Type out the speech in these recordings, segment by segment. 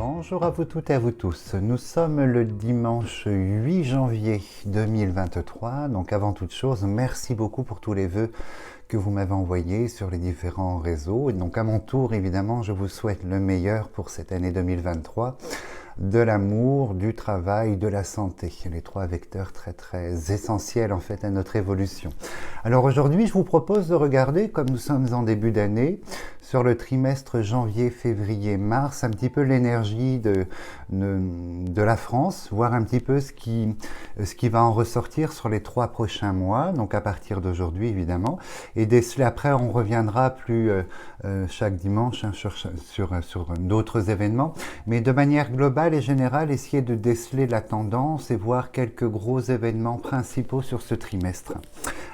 Bonjour à vous toutes et à vous tous. Nous sommes le dimanche 8 janvier 2023. Donc avant toute chose, merci beaucoup pour tous les vœux que vous m'avez envoyés sur les différents réseaux. Et donc à mon tour, évidemment, je vous souhaite le meilleur pour cette année 2023. De l'amour, du travail, de la santé. Les trois vecteurs très essentiels en fait à notre évolution. Alors aujourd'hui, je vous propose de regarder, comme nous sommes en début d'année, sur le trimestre janvier, février, mars, un petit peu l'énergie de la France, voir un petit peu ce qui va en ressortir sur les 3 prochains mois, donc à partir d'aujourd'hui évidemment. Et après, on reviendra plus chaque dimanche sur d'autres événements, mais de manière globale et générale, essayer de déceler la tendance et voir quelques gros événements principaux sur ce trimestre.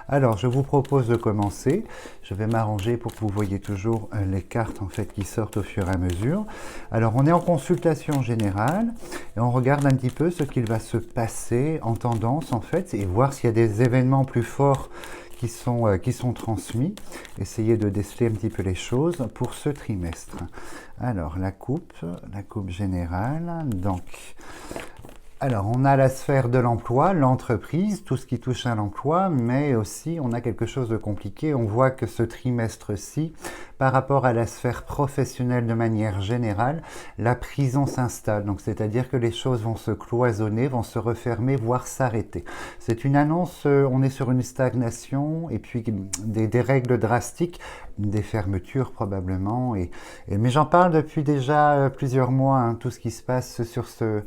Alors, je vous propose de commencer. Je vais m'arranger pour que vous voyez toujours les cartes en fait qui sortent au fur et à mesure. Alors, on est en consultation générale et on regarde un petit peu ce qu'il va se passer en tendance en fait et voir s'il y a des événements plus forts qui sont transmis. Essayez de déceler un petit peu les choses pour ce trimestre. Alors, la coupe générale. Donc, alors, on a la sphère de l'emploi, l'entreprise, tout ce qui touche à l'emploi, mais aussi on a quelque chose de compliqué. On voit que ce trimestre-ci, par rapport à la sphère professionnelle de manière générale, la prison s'installe. Donc, c'est-à-dire que les choses vont se cloisonner, vont se refermer, voire s'arrêter. C'est une annonce, on est sur une stagnation et puis des règles drastiques, des fermetures probablement. Mais j'en parle depuis déjà plusieurs mois, hein, tout ce qui se passe sur ce,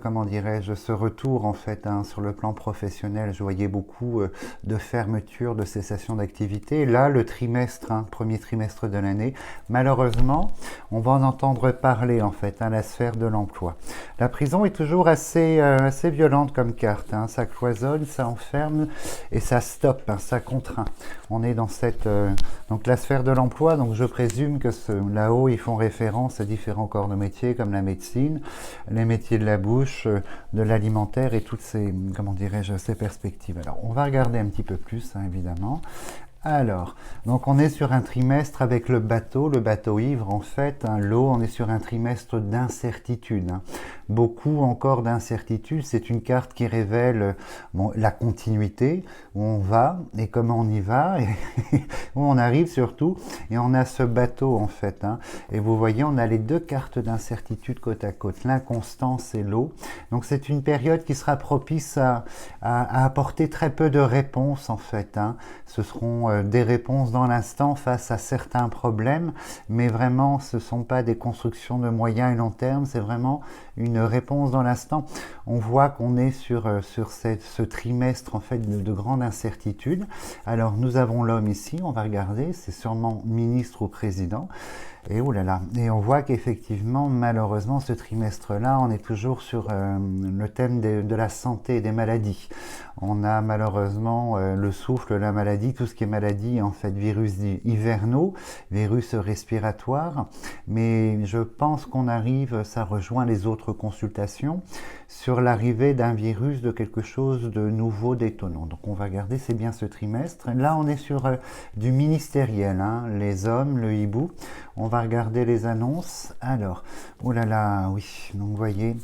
comment dirais-je, ce retour en fait hein, sur le plan professionnel. Je voyais beaucoup de fermetures, de cessation d'activité. Là, le trimestre, hein, premier trimestre de l'année, malheureusement, on va en entendre parler en fait, hein, la sphère de l'emploi. La prison est toujours assez violente comme carte. Hein. Ça cloisonne, ça enferme et ça stoppe, hein, ça contraint. On est dans cette donc la sphère de l'emploi. Donc je présume que là-haut ils font référence à différents corps de métiers comme la médecine, les métiers de la bouche, de l'alimentaire et toutes ces, comment dirais-je, ces perspectives. Alors, on va regarder un petit peu plus, hein, évidemment. Alors, donc on est sur un trimestre avec le bateau ivre en fait, hein, l'eau, on est sur un trimestre d'incertitude. Hein. Beaucoup encore d'incertitude, c'est une carte qui révèle la continuité, où on va et comment on y va, et où on arrive surtout, et on a ce bateau en fait. Hein. Et vous voyez, on a les deux cartes d'incertitude côte à côte, l'inconstance et l'eau. Donc c'est une période qui sera propice à apporter très peu de réponses en fait. Hein. Ce seront des réponses dans l'instant face à certains problèmes, mais vraiment ce ne sont pas des constructions de moyen et long terme, c'est vraiment une réponse dans l'instant. On voit qu'on est sur ce trimestre en fait de grande incertitude. Alors nous avons l'homme ici, on va regarder, c'est sûrement ministre ou président. Et oh là là, et on voit qu'effectivement, malheureusement, ce trimestre-là, on est toujours sur le thème de la santé et des maladies. On a malheureusement le souffle, la maladie, tout ce qui est maladie, en fait, virus hivernaux, virus respiratoires. Mais je pense qu'on arrive, ça rejoint les autres consultations, sur l'arrivée d'un virus, de quelque chose de nouveau, d'étonnant. Donc on va regarder, c'est bien ce trimestre. Là, on est sur du ministériel, hein, les hommes, le hibou. On va regarder les annonces. Alors, oh là là, oui, donc vous voyez,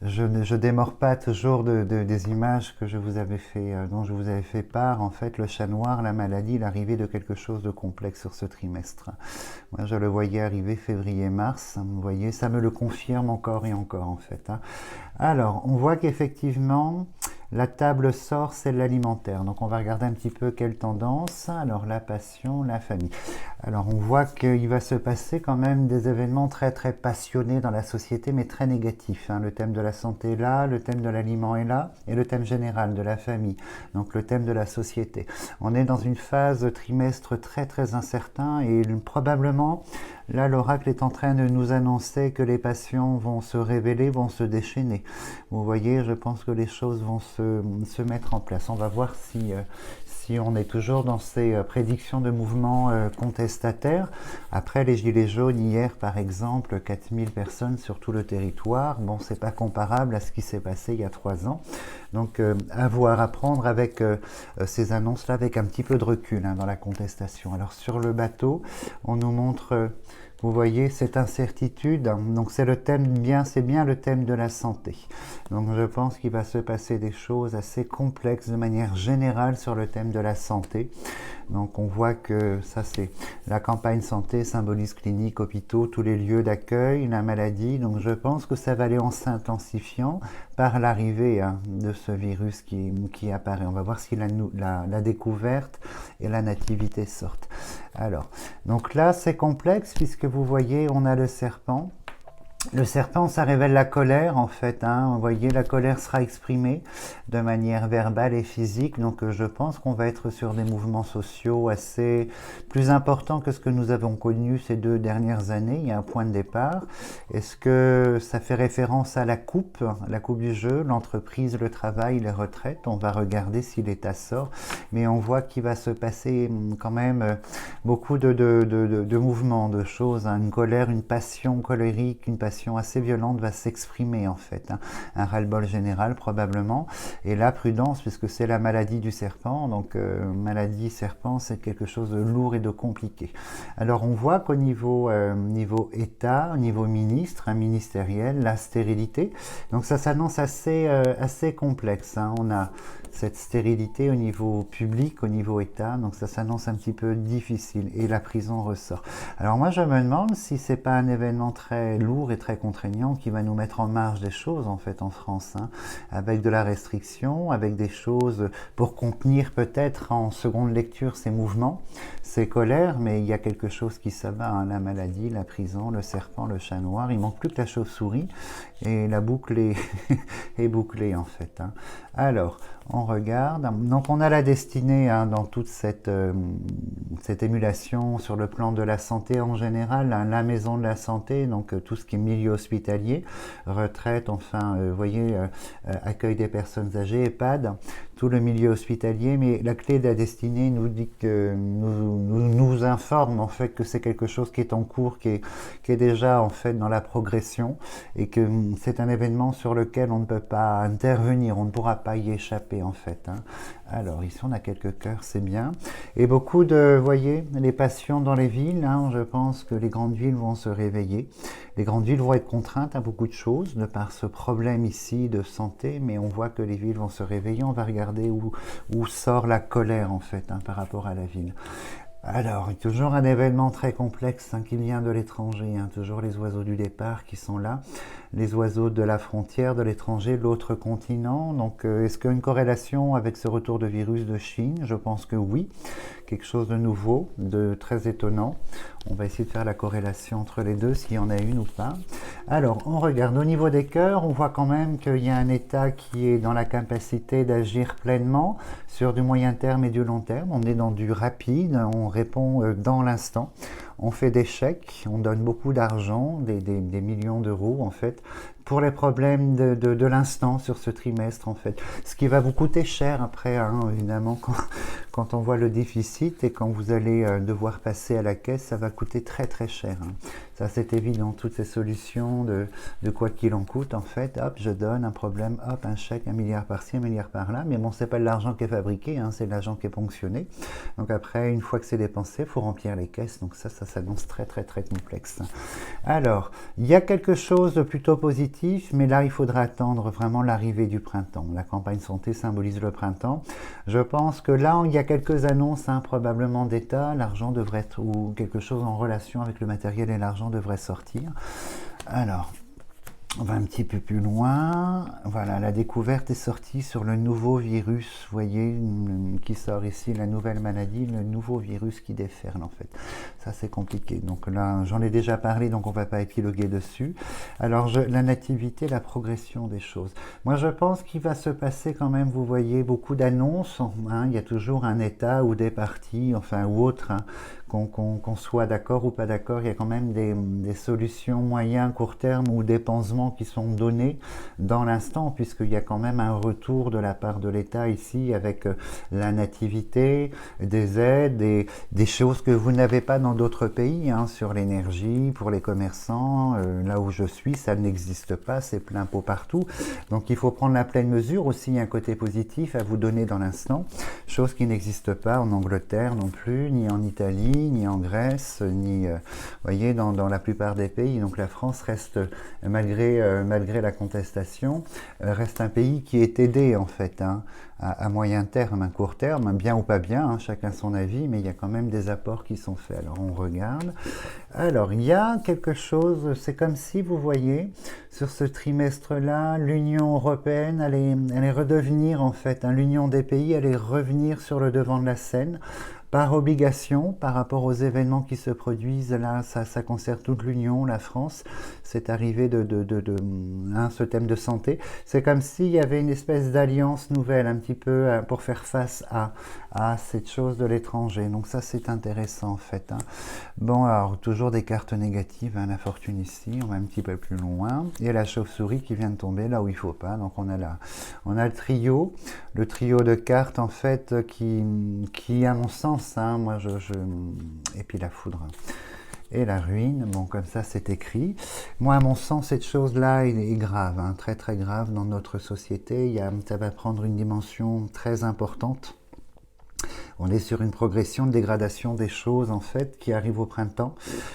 je démords pas toujours des images que je vous avais fait, dont je vous avais fait part. En fait, le chat noir, la maladie, l'arrivée de quelque chose de complexe sur ce trimestre. Moi, je le voyais arriver février-mars. Vous voyez, ça me le confirme encore et encore, en fait. Hein. Alors, on voit qu'effectivement, la table sort, c'est l'alimentaire. Donc on va regarder un petit peu quelle tendance. Alors la passion, la famille. Alors on voit qu'il va se passer quand même des événements très passionnés dans la société, mais très négatifs. Hein. Le thème de la santé est là, le thème de l'aliment est là, et le thème général de la famille. Donc le thème de la société. On est dans une phase trimestre très incertain et probablement, là l'oracle est en train de nous annoncer que les passions vont se révéler, vont se déchaîner. Vous voyez, je pense que les choses vont se mettre en place. On va voir si on est toujours dans ces prédictions de mouvements contestataires. Après les gilets jaunes, hier par exemple, 4000 personnes sur tout le territoire. Bon, c'est pas comparable à ce qui s'est passé il y a 3 ans. Donc à voir, à prendre avec ces annonces-là avec un petit peu de recul dans la contestation. Alors sur le bateau, on nous montre... vous voyez cette incertitude, donc c'est le thème bien, c'est bien le thème de la santé. Donc je pense qu'il va se passer des choses assez complexes de manière générale sur le thème de la santé. Donc on voit que ça c'est la campagne santé symbolise clinique, hôpitaux, tous les lieux d'accueil, la maladie. Donc je pense que ça va aller en s'intensifiant par l'arrivée de ce virus qui apparaît. On va voir si la découverte et la nativité sortent. Alors, donc là c'est complexe puisque vous voyez on a le serpent. Le serpent, ça révèle la colère en fait. Vous voyez, la colère sera exprimée de manière verbale et physique. Donc je pense qu'on va être sur des mouvements sociaux assez plus importants que ce que nous avons connu ces 2 dernières années. Il y a un point de départ. Est-ce que ça fait référence à la coupe du jeu, l'entreprise, le travail, les retraites? On va regarder si l'État sort. Mais on voit qu'il va se passer quand même beaucoup de mouvements, de choses. Une colère, une passion colérique, une passion assez violente va s'exprimer en fait, un ras-le-bol général probablement, et la prudence puisque c'est la maladie du serpent, donc maladie serpent c'est quelque chose de lourd et de compliqué. Alors on voit qu'au niveau État, au niveau ministre, ministériel, la stérilité, donc ça s'annonce assez complexe, on a cette stérilité au niveau public, au niveau État, donc ça s'annonce un petit peu difficile et la prison ressort. Alors moi je me demande si c'est pas un événement très lourd et très contraignant qui va nous mettre en marge des choses en fait en France, avec de la restriction, avec des choses pour contenir peut-être en seconde lecture ces mouvements, ces colères, mais il y a quelque chose qui s'abat, la maladie, la prison, le serpent, le chat noir, il manque plus que la chauve-souris et la boucle est bouclée en fait. Alors, on regarde, donc on a la destinée dans toute cette émulation sur le plan de la santé en général, la maison de la santé, donc tout ce qui est milieu hospitalier, retraite, enfin, vous voyez, accueil des personnes âgées, EHPAD, tout le milieu hospitalier, mais la clé de la destinée nous dit que nous informe en fait que c'est quelque chose qui est en cours, qui est déjà en fait dans la progression et que c'est un événement sur lequel on ne peut pas intervenir, on ne pourra pas y échapper en fait. Alors ici on a quelques cœurs, c'est bien. Et beaucoup de, vous voyez, les passions dans les villes, je pense que les grandes villes vont se réveiller. Les grandes villes vont être contraintes à beaucoup de choses de par ce problème ici de santé, mais on voit que les villes vont se réveiller. On va regarder où sort la colère en fait par rapport à la ville. Alors, toujours un événement très complexe qui vient de l'étranger, toujours les oiseaux du départ qui sont là, les oiseaux de la frontière, de l'étranger, l'autre continent. Donc, est-ce qu'il y a une corrélation avec ce retour de virus de Chine? Je pense que oui, quelque chose de nouveau, de très étonnant. On va essayer de faire la corrélation entre les deux, s'il y en a une ou pas. Alors, on regarde au niveau des cœurs, on voit quand même qu'il y a un état qui est dans la capacité d'agir pleinement sur du moyen terme et du long terme. On est dans du rapide, on répond dans l'instant. On fait des chèques, on donne beaucoup d'argent, des millions d'euros en fait, pour les problèmes de l'instant sur ce trimestre en fait. Ce qui va vous coûter cher après, évidemment, quand on voit le déficit et quand vous allez devoir passer à la caisse, ça va coûter très très cher. Ça c'est évident, toutes ces solutions de quoi qu'il en coûte en fait, hop, je donne un problème, hop, un chèque, 1 milliard par-ci, 1 milliard par-là, mais bon, c'est pas de l'argent qui est fabriqué, c'est de l'argent qui est ponctionné. Donc après, une fois que c'est dépensé, il faut remplir les caisses, donc ça s'annonce très très très complexe. Alors, il y a quelque chose de plutôt positif, mais là il faudra attendre vraiment l'arrivée du printemps. La campagne santé symbolise le printemps. Je pense que là, il y a quelques annonces probablement d'État, l'argent devrait être, ou quelque chose en relation avec le matériel et l'argent devrait sortir. Alors, on va un petit peu plus loin. Voilà, la découverte est sortie sur le nouveau virus, vous voyez, qui sort ici, la nouvelle maladie, le nouveau virus qui déferle en fait. Ça c'est compliqué. Donc là, j'en ai déjà parlé, donc on ne va pas épiloguer dessus. Alors, la nativité, la progression des choses. Moi, je pense qu'il va se passer quand même, vous voyez, beaucoup d'annonces. Il y a toujours un État ou des partis, enfin, ou autres, qu'on soit d'accord ou pas d'accord, il y a quand même des solutions moyen, court terme ou des pansements qui sont donnés dans l'instant, puisqu'il y a quand même un retour de la part de l'État ici avec la nativité, des aides, des choses que vous n'avez pas dans d'autres pays, hein, sur l'énergie, pour les commerçants. Là où je suis, ça n'existe pas, c'est plein pot partout. Donc il faut prendre la pleine mesure aussi, un côté positif à vous donner dans l'instant, chose qui n'existe pas en Angleterre non plus, ni en Italie, ni en Grèce, ni, voyez, dans la plupart des pays. Donc la France reste, malgré la contestation, reste un pays qui est aidé en fait, hein, à moyen terme, à court terme, bien ou pas bien, hein, chacun son avis, mais il y a quand même des apports qui sont faits. Alors on regarde. Alors il y a quelque chose, c'est comme si vous voyez, sur ce trimestre-là, l'Union européenne allait redevenir en fait, hein, l'Union des pays allait revenir sur le devant de la scène, par obligation, par rapport aux événements qui se produisent. Là, ça concerne toute l'Union, la France. C'est arrivé hein, ce thème de santé. C'est comme s'il y avait une espèce d'alliance nouvelle, un petit peu pour faire face à cette chose de l'étranger. Donc ça, c'est intéressant en fait, hein. Bon, alors toujours des cartes négatives, hein, la fortune ici, on va un petit peu plus loin. Et la chauve-souris qui vient de tomber là où il ne faut pas. Donc on a le trio de cartes en fait qui à mon sens, hein, moi et puis la foudre et la ruine, bon comme ça c'est écrit. Moi à mon sens cette chose-là est grave, hein, très très grave dans notre société. Ça va prendre une dimension très importante. On est sur une progression de dégradation des choses en fait qui arrive au printemps,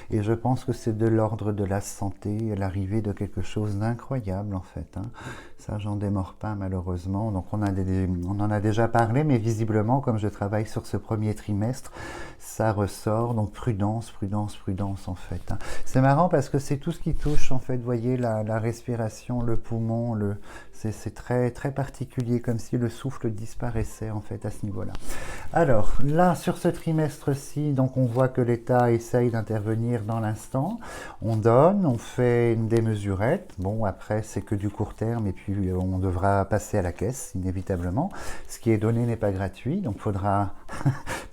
et je pense que c'est de l'ordre de la santé, l'arrivée de quelque chose d'incroyable en fait, hein. Ça j'en démords pas malheureusement. Donc on en a déjà parlé, mais visiblement comme je travaille sur ce premier trimestre, ça ressort. Donc prudence, prudence, prudence en fait, hein. C'est marrant parce que c'est tout ce qui touche en fait, vous voyez, la respiration, le poumon, c'est très très particulier, comme si le souffle disparaissait en fait à ce niveau-là. Alors là, sur ce trimestre-ci, donc on voit que l'État essaye d'intervenir dans l'instant. On donne, on fait des mesurettes. Bon, après, c'est que du court terme et puis on devra passer à la caisse, inévitablement. Ce qui est donné n'est pas gratuit, donc il faudra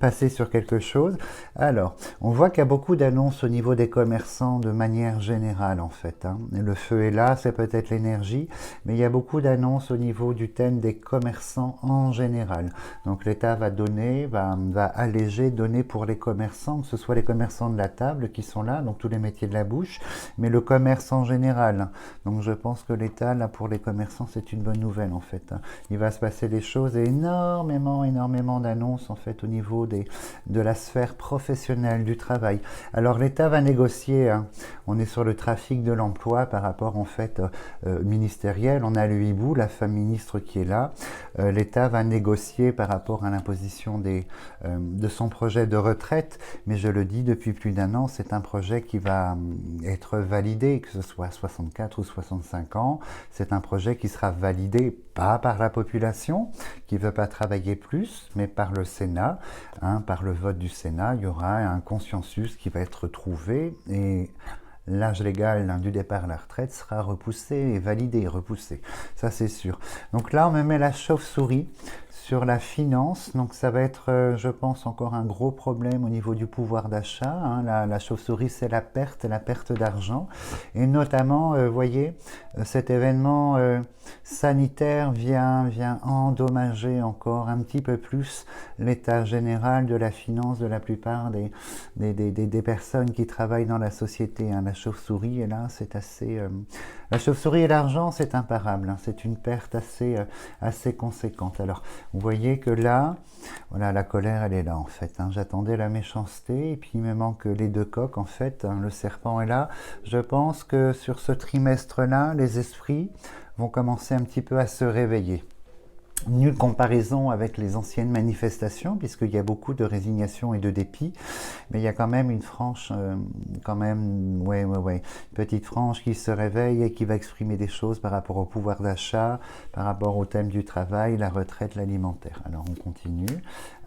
passer sur quelque chose. Alors, on voit qu'il y a beaucoup d'annonces au niveau des commerçants de manière générale, en fait, hein. Le feu est là, c'est peut-être l'énergie, mais il y a beaucoup d'annonces au niveau du thème des commerçants en général. Donc l'État va donner, va alléger, donner pour les commerçants, que ce soit les commerçants de la table qui sont là, donc tous les métiers de la bouche, mais le commerce en général. Donc je pense que l'État, là, pour les commerçants, c'est une bonne nouvelle, en fait, hein. Il va se passer des choses, et énormément, énormément d'annonces, en fait, au niveau de la sphère professionnelle, du travail. Alors l'État va négocier, hein. On est sur le trafic de l'emploi par rapport, en fait, ministériel. On a le hibou, la femme ministre qui est là. L'État va négocier par rapport à l'imposition de son projet de retraite, mais je le dis depuis plus d'un an, c'est un projet qui va être validé, que ce soit 64 ou 65 ans. C'est un projet qui sera validé pas par la population qui ne veut pas travailler plus, mais par le Sénat, hein, par le vote du Sénat. Il y aura un consensus qui va être trouvé, et l'âge légal du départ à la retraite sera repoussé et validé, repoussé. Ça, c'est sûr. Donc là, on me met la chauve-souris sur la finance. Donc ça va être, je pense, encore un gros problème au niveau du pouvoir d'achat, hein. La chauve-souris, c'est la perte d'argent. Et notamment, voyez, cet événement sanitaire vient endommager encore un petit peu plus l'état général de la finance de la plupart des personnes qui travaillent dans la société, hein. La chauve-souris, et là, c'est assez... La chauve-souris et l'argent, c'est imparable, hein. C'est une perte assez conséquente. Alors, vous voyez que là, voilà, la colère, elle est là, en fait, hein. J'attendais la méchanceté, et puis il me manque les deux coqs, en fait, hein. Le serpent est là. Je pense que sur ce trimestre-là, les esprits vont commencer un petit peu à se réveiller. Nulle comparaison avec les anciennes manifestations, puisqu'il y a beaucoup de résignation et de dépit, mais il y a quand même une frange, petite frange qui se réveille et qui va exprimer des choses par rapport au pouvoir d'achat, par rapport au thème du travail, la retraite, l'alimentaire. Alors on continue.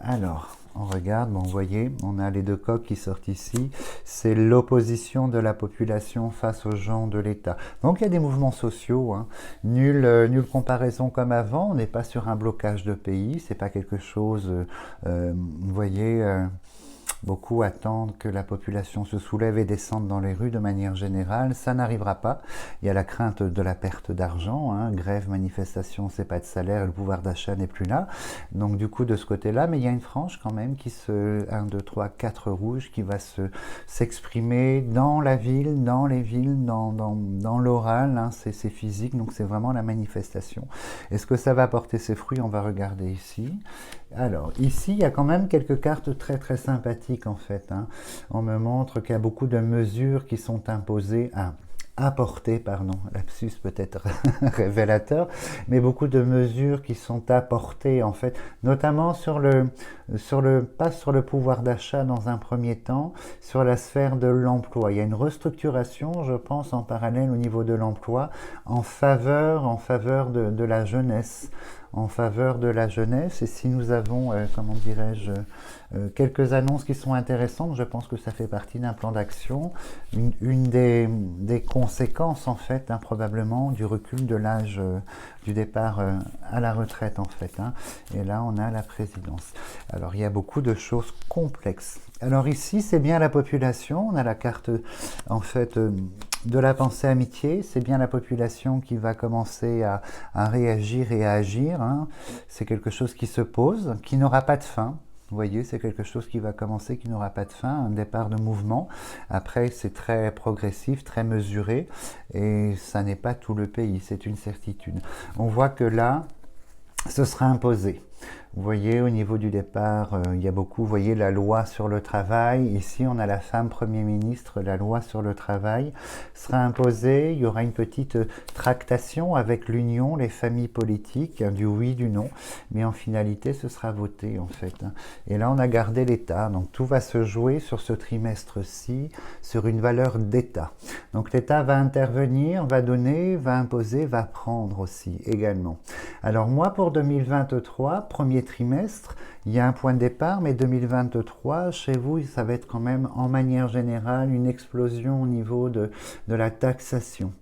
Alors, on regarde, bon, vous voyez, on a les deux coqs qui sortent ici. C'est l'opposition de la population face aux gens de l'État. Donc il y a des mouvements sociaux, hein. Nulle comparaison comme avant. On n'est pas sur un blocage de pays. C'est pas quelque chose, vous voyez, Beaucoup attendent que la population se soulève et descende dans les rues de manière générale. Ça n'arrivera pas. Il y a la crainte de la perte d'argent. Hein. Grève, manifestation, c'est pas de salaire, le pouvoir d'achat n'est plus là. Donc du coup de ce côté-là, mais il y a une frange quand même qui se 1, 2, 3, 4 rouges qui va s'exprimer dans la ville, dans les villes, dans l'oral. Hein. C'est physique, donc c'est vraiment la manifestation. Est-ce que ça va porter ses fruits? On va regarder ici. Alors, ici, il y a quand même quelques cartes très très sympathiques en fait. Hein. On me montre qu'il y a beaucoup de mesures qui sont imposées, apportées, pardon, lapsus peut-être révélateur, mais beaucoup de mesures qui sont apportées en fait, notamment pas sur le pouvoir d'achat dans un premier temps, sur la sphère de l'emploi. Il y a une restructuration, je pense, en parallèle au niveau de l'emploi, en faveur de la jeunesse. En faveur de la jeunesse, et si nous avons, comment dirais-je, quelques annonces qui sont intéressantes, je pense que ça fait partie d'un plan d'action, une des conséquences en fait, hein, probablement, du recul de l'âge du départ à la retraite en fait. Hein. Et là, on a la présidence. Alors, il y a beaucoup de choses complexes. Alors ici, c'est bien la population, on a la carte en fait de la pensée amitié, c'est bien la population qui va commencer à réagir et à agir. Hein. C'est quelque chose qui se pose, qui n'aura pas de fin. Vous voyez, c'est quelque chose qui va commencer, qui n'aura pas de fin, un départ de mouvement. Après, c'est très progressif, très mesuré, et ça n'est pas tout le pays, c'est une certitude. On voit que là, ce sera imposé. Vous voyez, au niveau du départ, il y a beaucoup, vous voyez, la loi sur le travail. Ici, on a la femme Premier ministre, la loi sur le travail sera imposée. Il y aura une petite tractation avec l'union, les familles politiques, du oui, du non. Mais en finalité, ce sera voté, en fait. Et là, on a gardé l'État. Donc, tout va se jouer sur ce trimestre-ci, sur une valeur d'État. Donc, l'État va intervenir, va donner, va imposer, va prendre aussi, également. Alors, moi, pour 2023, premier trimestre, il y a un point de départ, mais 2023, chez vous, ça va être quand même, en manière générale, une explosion au niveau de la taxation.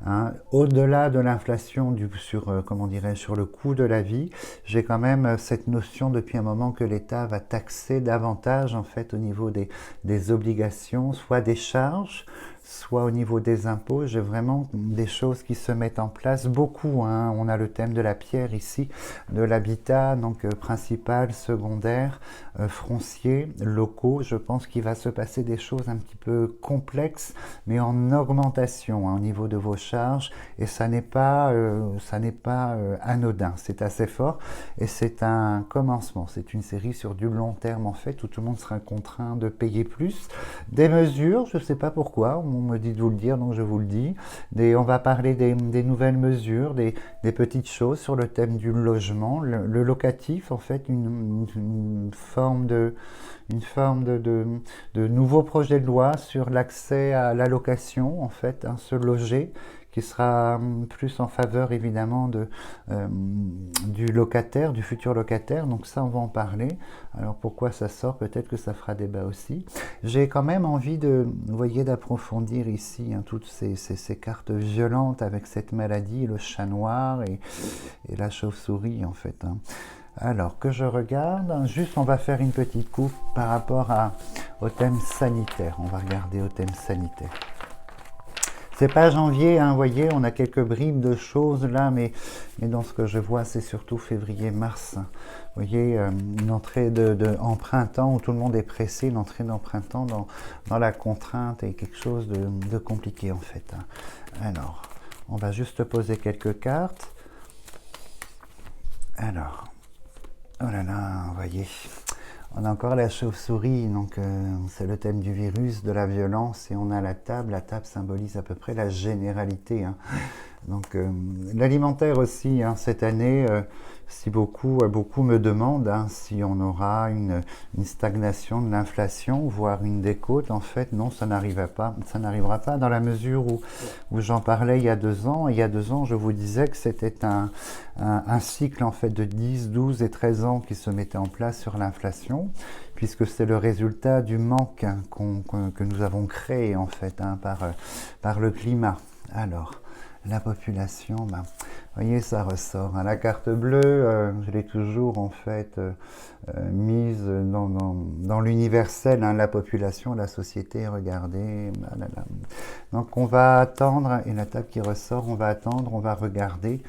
Hein. Au-delà de l'inflation sur le coût de la vie, j'ai quand même cette notion depuis un moment que l'État va taxer davantage, en fait, au niveau des obligations, soit des charges, soit au niveau des impôts. J'ai vraiment des choses qui se mettent en place, beaucoup. Hein. On a le thème de la pierre ici, de l'habitat, donc principal, secondaire, foncier, locaux. Je pense qu'il va se passer des choses un petit peu complexes, mais en augmentation hein, au niveau de vos charges. Et ça n'est pas anodin. C'est assez fort et c'est un commencement. C'est une série sur du long terme en fait, où tout le monde sera contraint de payer plus. Des mesures, je ne sais pas pourquoi, on me dit de vous le dire, donc je vous le dis. On va parler des nouvelles mesures, des petites choses sur le thème du logement, le locatif, en fait, une forme de nouveau projet de loi sur l'accès à la location, en fait, hein, se loger, qui sera plus en faveur évidemment du locataire, du futur locataire. Donc ça, on va en parler. Alors pourquoi ça sort? Peut-être que ça fera débat aussi. J'ai quand même envie vous voyez, d'approfondir ici hein, toutes ces cartes violentes avec cette maladie, le chat noir et la chauve-souris en fait. Hein. Alors que je regarde, juste on va faire une petite coupe par rapport au thème sanitaire. On va regarder au thème sanitaire. C'est pas janvier, hein, vous voyez, on a quelques bribes de choses là, mais dans ce que je vois, c'est surtout février-mars. Vous voyez, une entrée en printemps où tout le monde est pressé, une entrée en printemps dans la contrainte et quelque chose de compliqué en fait. Alors, on va juste poser quelques cartes. Alors, oh là là, vous voyez... On a encore la chauve-souris, donc c'est le thème du virus, de la violence, et on a la table. La table symbolise à peu près la généralité. Hein. Donc l'alimentaire aussi, hein, cette année, si beaucoup me demandent hein, si on aura une stagnation de l'inflation, voire une décote, en fait, non, ça n'arrivera pas dans la mesure où j'en parlais il y a 2 ans. Il y a 2 ans, je vous disais que c'était un cycle en fait de 10, 12 et 13 ans qui se mettait en place sur l'inflation, puisque c'est le résultat du manque hein, que nous avons créé en fait hein, par le climat. Alors, la population, ben, vous voyez, ça ressort. Hein. La carte bleue, je l'ai toujours en fait mise dans l'universel, hein, la population, la société, regardez. Blablabla. Donc on va attendre, et la table qui ressort, on va attendre, on va regarder.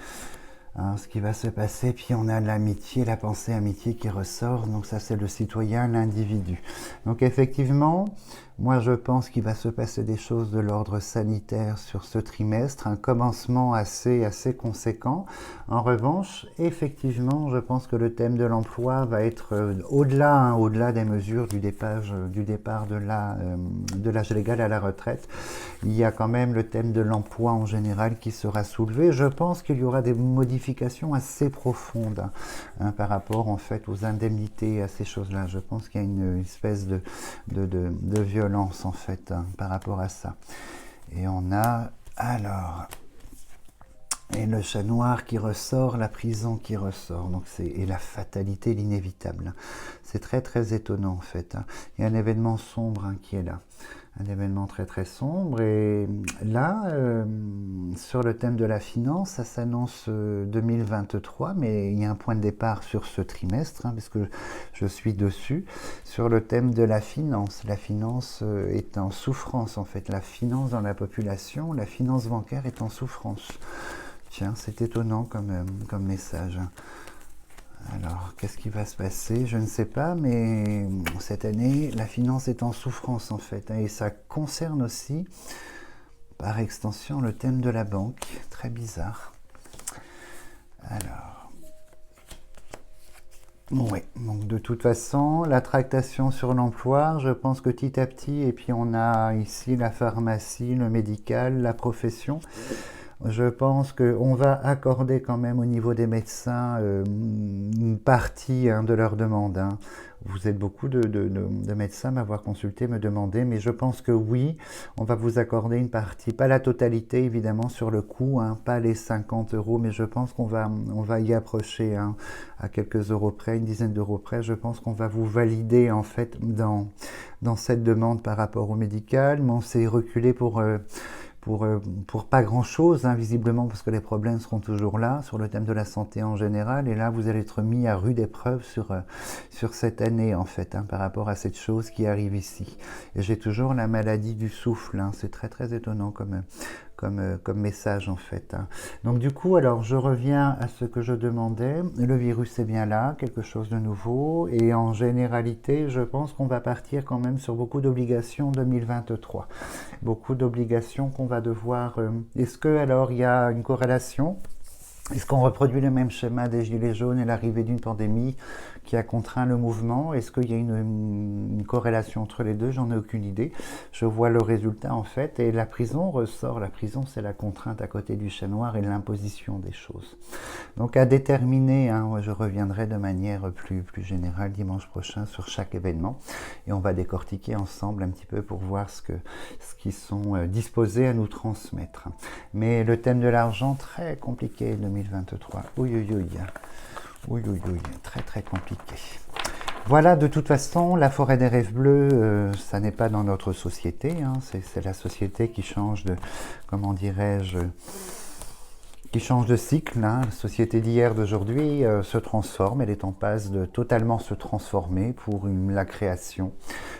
Hein, ce qui va se passer, puis on a l'amitié, la pensée amitié qui ressort, donc ça c'est le citoyen, l'individu. Donc effectivement, moi je pense qu'il va se passer des choses de l'ordre sanitaire sur ce trimestre, un commencement assez conséquent. En revanche, effectivement, je pense que le thème de l'emploi va être au-delà des mesures du départ de l'âge légal à la retraite. Il y a quand même le thème de l'emploi en général qui sera soulevé. Je pense qu'il y aura des modifications assez profondes hein, par rapport en fait aux indemnités, à ces choses-là. Je pense qu'il y a une espèce de violence en fait hein, par rapport à ça. Et on a alors et le chat noir qui ressort, la prison qui ressort, donc et la fatalité, l'inévitable. C'est très étonnant en fait. Hein. Il y a un événement sombre hein, qui est là. Un événement très sombre et là sur le thème de la finance ça s'annonce 2023 mais il y a un point de départ sur ce trimestre hein, parce que je suis dessus sur le thème de la finance est en souffrance en fait, la finance dans la population, la finance bancaire est en souffrance. Tiens, c'est étonnant comme message. Alors, qu'est-ce qui va se passer? Je ne sais pas, mais cette année, la finance est en souffrance en fait. Et ça concerne aussi, par extension, le thème de la banque. Très bizarre. Alors, oui, donc de toute façon, la tractation sur l'emploi, je pense que petit à petit, et puis on a ici la pharmacie, le médical, la profession. Je pense qu'on va accorder quand même au niveau des médecins une partie hein, de leur demande. Hein. Vous êtes beaucoup de médecins m'avoir consulté, me demander, mais je pense que oui, on va vous accorder une partie, pas la totalité évidemment sur le coût, hein, pas les 50 €, mais je pense qu'on va y approcher hein, à quelques euros près, une dizaine d'euros près. Je pense qu'on va vous valider en fait dans cette demande par rapport au médical, mais on s'est reculé pour pas grand chose, hein, visiblement, parce que les problèmes seront toujours là, sur le thème de la santé en général, et là, vous allez être mis à rude épreuve sur cette année, en fait, hein, par rapport à cette chose qui arrive ici. Et j'ai toujours la maladie du souffle, hein, c'est très étonnant comme message en fait. Hein. Donc du coup, alors je reviens à ce que je demandais. Le virus est bien là, quelque chose de nouveau. Et en généralité, je pense qu'on va partir quand même sur beaucoup d'obligations 2023. Beaucoup d'obligations qu'on va devoir... Est-ce que alors il y a une corrélation ? Est-ce qu'on reproduit le même schéma des Gilets jaunes et l'arrivée d'une pandémie qui a contraint le mouvement? Est-ce qu'il y a une corrélation entre les deux? J'en ai aucune idée. Je vois le résultat en fait et la prison ressort. La prison, c'est la contrainte à côté du chat noir et l'imposition des choses. Donc à déterminer, hein, je reviendrai de manière plus générale dimanche prochain sur chaque événement et on va décortiquer ensemble un petit peu pour voir ce qu'ils sont disposés à nous transmettre. Mais le thème de l'argent, très compliqué 2023. Oui, très compliqué. Voilà, de toute façon, la forêt des rêves bleus, ça n'est pas dans notre société. Hein, c'est la société qui change de, comment dirais-je, qui change de cycle. Hein. La société d'hier, d'aujourd'hui se transforme. Elle est en passe de totalement se transformer pour la création,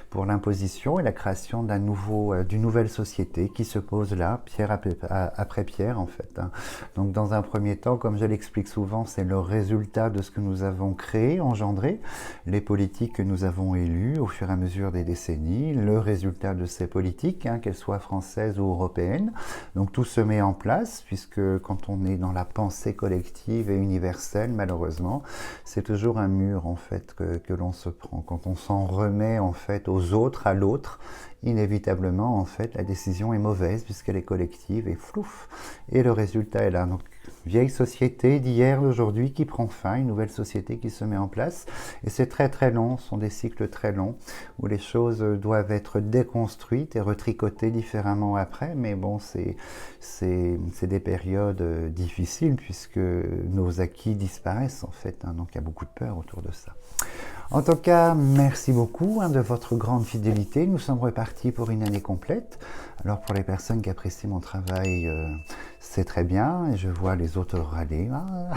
pour l'imposition et la création d'une nouvelle société qui se pose là, pierre après pierre en fait. Hein. Donc dans un premier temps, comme je l'explique souvent, c'est le résultat de ce que nous avons créé, engendré, les politiques que nous avons élues au fur et à mesure des décennies, le résultat de ces politiques, hein, qu'elles soient françaises ou européennes. Donc tout se met en place, puisque quand on est dans la pensée collective et universelle, malheureusement, c'est toujours un mur en fait que l'on se prend. Quand on s'en remet en fait aux autres, à l'autre, inévitablement, en fait, la décision est mauvaise puisqu'elle est collective et flouf. Et le résultat est là. Donc, vieille société d'hier, d'aujourd'hui qui prend fin, une nouvelle société qui se met en place. Et c'est très long, ce sont des cycles très longs où les choses doivent être déconstruites et retricotées différemment après. Mais bon, c'est des périodes difficiles puisque nos acquis disparaissent en fait. Hein, donc, il y a beaucoup de peur autour de ça. En tout cas, merci beaucoup de votre grande fidélité. Nous sommes repartis pour une année complète. Alors pour les personnes qui apprécient mon travail, c'est très bien. Et je vois les autres râler. Ah,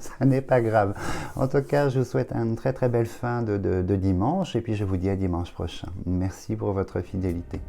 ça n'est pas grave. En tout cas, je vous souhaite une très très belle fin de dimanche. Et puis je vous dis à dimanche prochain. Merci pour votre fidélité.